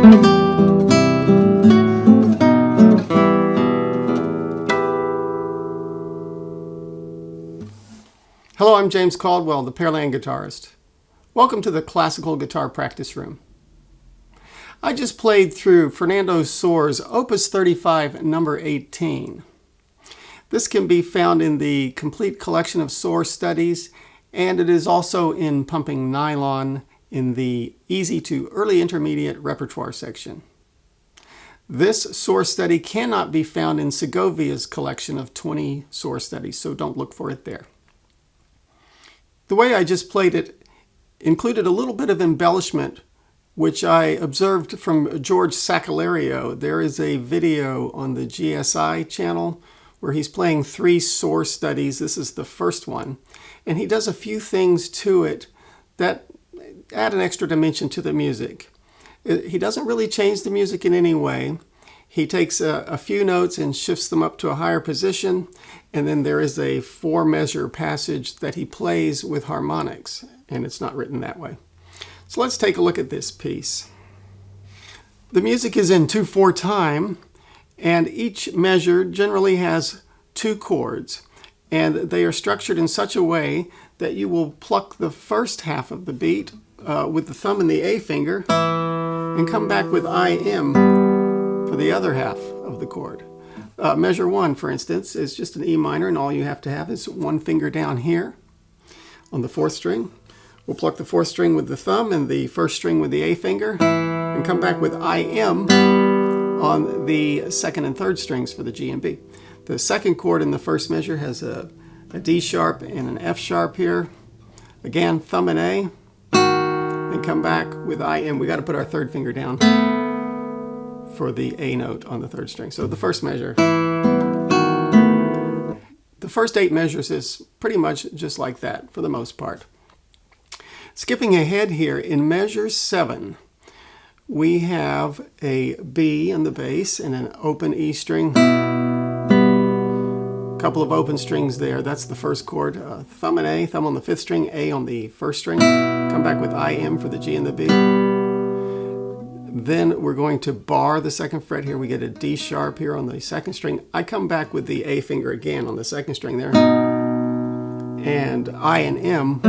Hello, I'm James Caldwell, the Pearland guitarist. Welcome to the Classical Guitar Practice Room. I just played through Fernando Sohr's Opus 35, No. 18. This can be found in the complete collection of Sohr studies, and it is also in Pumping Nylon in the Easy to Early Intermediate Repertoire section. This Sohr study cannot be found in Segovia's collection of 20 Sohr studies, so don't look for it there. The way I just played it included a little bit of embellishment, which I observed from George Sakellariou. There is a video on the GSI channel where he's playing 3 Sohr studies. This is the first one. And he does a few things to it that add an extra dimension to the music. He doesn't really change the music in any way. He takes a few notes and shifts them up to a higher position, and then there is a 4-measure passage that he plays with harmonics, and it's not written that way. So let's take a look at this piece. The music is in 2/4 time, and each measure generally has 2 chords, and they are structured in such a way that you will pluck the first half of the beat with the thumb and the A finger and come back with IM for the other half of the chord. Measure 1, for instance, is just an E minor, and all you have to have is 1 finger down here on the 4th string. We'll pluck the 4th string with the thumb and the 1st string with the A finger, and come back with IM on the 2nd and 3rd strings for the G and B. The 2nd chord in the 1st measure has a D sharp and an F sharp here. Again, thumb and A, and come back with IM. We got to put our 3rd finger down for the A note on the 3rd string. So the first measure. The first 8 measures is pretty much just like that for the most part. Skipping ahead here, in measure 7, we have a B on the bass and an open E string. A couple of open strings there. That's the first chord. Thumb and A, thumb on the 5th string, A on the 1st string. Come back with IM for the G and the B. Then we're going to bar the 2nd fret here. We get a D sharp here on the 2nd string. I come back with the A finger again on the 2nd string there. And I and M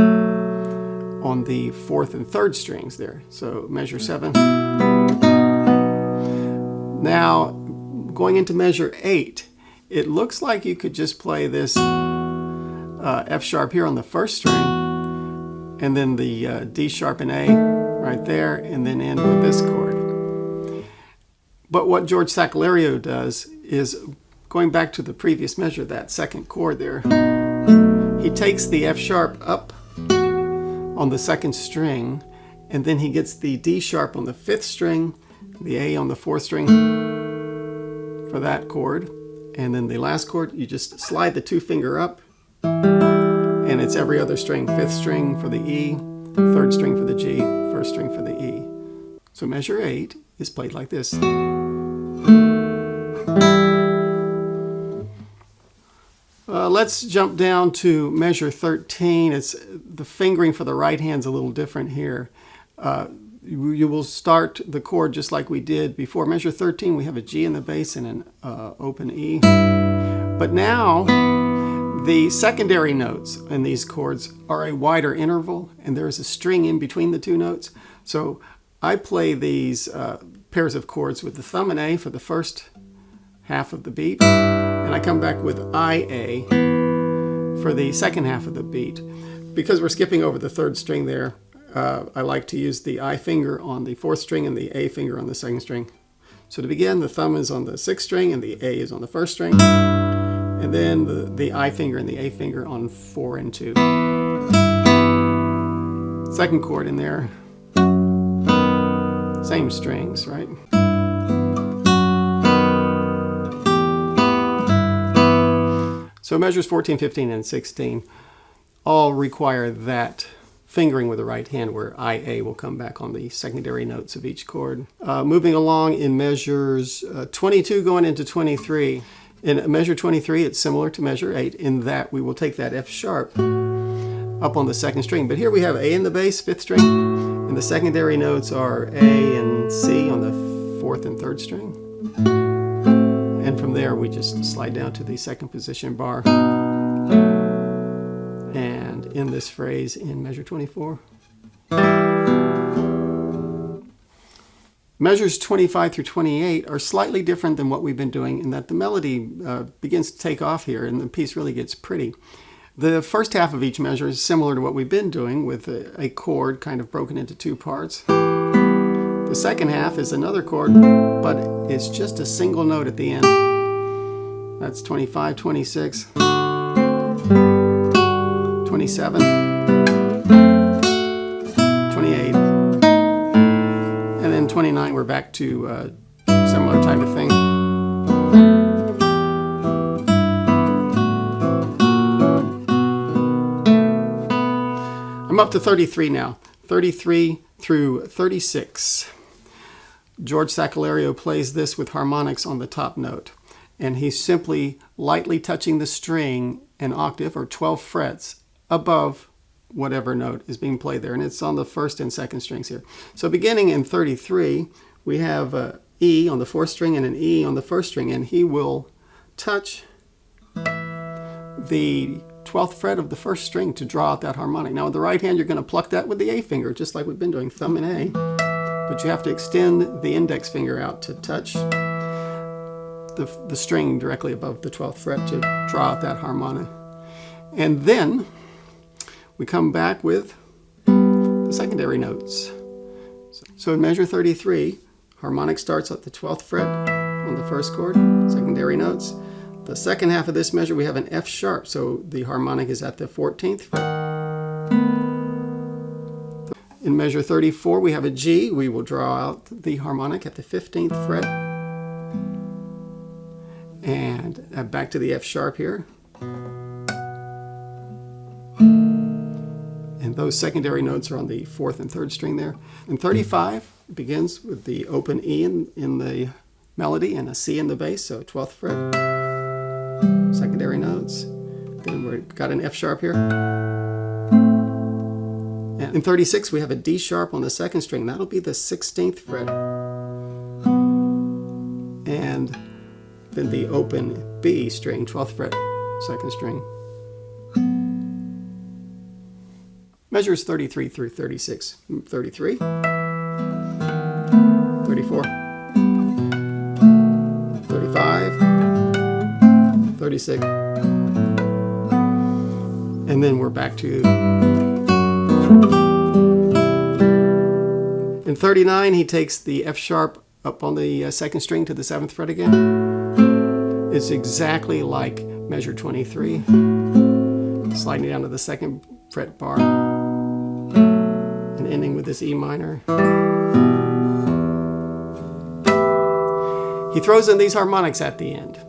on the 4th and 3rd strings there. So measure 7. Now, going into measure 8, it looks like you could just play this F sharp here on the 1st string, and then the D sharp and A right there, and then end with this chord. But what George Sakellariou does is, going back to the previous measure, that 2nd chord there, he takes the F sharp up on the 2nd string, and then he gets the D sharp on the 5th string, the A on the 4th string for that chord, and then the last chord, you just slide the 2 finger up, and it's every other string. 5th string for the E, 3rd string for the G, 1st string for the E. So measure 8 is played like this. Let's jump down to measure 13. It's the fingering for the right hand's a little different here. You will start the chord just like we did before. Measure 13, we have a G in the bass and an open E. But now the secondary notes in these chords are a wider interval, and there is a string in between the 2 notes. So I play these pairs of chords with the thumb and A for the first half of the beat, and I come back with IA for the 2nd half of the beat. Because we're skipping over the 3rd string there, I like to use the I finger on the 4th string and the A finger on the 2nd string. So to begin, the thumb is on the 6th string and the A is on the 1st string, and then the I finger and the A finger on 4 and 2. 2nd chord in there, same strings, right? So measures 14, 15, and 16 all require that fingering with the right hand, where IA will come back on the secondary notes of each chord. Moving along in measures 22 going into 23. In measure 23, it's similar to measure 8 in that we will take that F sharp up on the 2nd string. But here we have A in the bass, 5th string, and And the secondary notes are A and C on the 4th and 3rd string. And from there we just slide down to the 2nd position bar and end this phrase in measure 24. Measures 25 through 28 are slightly different than what we've been doing in that the melody begins to take off here and the piece really gets pretty. The first half of each measure is similar to what we've been doing with a chord kind of broken into 2 parts. The second half is another chord, but it's just a single note at the end. That's 25, 26, 27, 28, and then 29 we're back to similar type of thing. I'm up to 33 now, 33 through 36. George Sakellariou plays this with harmonics on the top note, and he's simply lightly touching the string an octave or 12 frets above whatever note is being played there, and it's on the 1st and 2nd strings here. So beginning in 33, we have an E on the 4th string and an E on the 1st string, and he will touch the 12th fret of the 1st string to draw out that harmonic. Now with the right hand you're going to pluck that with the A finger, just like we've been doing, thumb and A, but you have to extend the index finger out to touch the string directly above the 12th fret to draw out that harmonic. And then we come back with the secondary notes. So in measure 33, harmonic starts at the 12th fret on the 1st chord, secondary notes. The second half of this measure we have an F sharp, so the harmonic is at the 14th fret. In measure 34 we have a G. We will draw out the harmonic at the 15th fret. And back to the F sharp here. And those secondary notes are on the 4th and 3rd string there. In 35 it begins with the open E in the melody and a C in the bass, so 12th fret. Secondary notes. Then we've got an F sharp here. And in 36 we have a D sharp on the 2nd string. That'll be the 16th fret. And then the open B string, 12th fret, 2nd string. Measures 33 through 36. 33, 34, 35, 36, and then we're back to, in 39 he takes the F sharp up on the 2nd string to the 7th fret again. It's exactly like measure 23, sliding down to the 2nd fret bar and ending with this E minor. He throws in these harmonics at the end.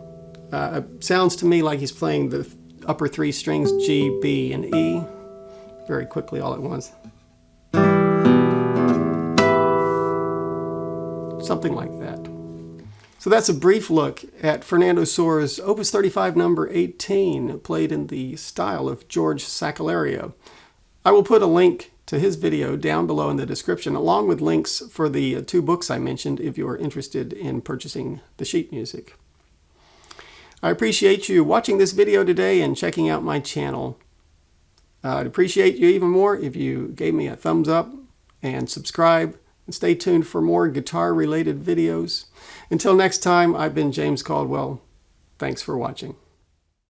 Sounds to me like he's playing the upper 3 strings, G, B, and E, very quickly all at once. Something like that. So that's a brief look at Fernando Soares' Opus 35 No. 18, played in the style of George Sakellariou. I will put a link to his video down below in the description, along with links for the 2 books I mentioned if you are interested in purchasing the sheet music. I appreciate you watching this video today and checking out my channel. I'd appreciate you even more if you gave me a thumbs up and subscribe, and stay tuned for more guitar-related videos. Until next time, I've been James Caldwell. Thanks for watching.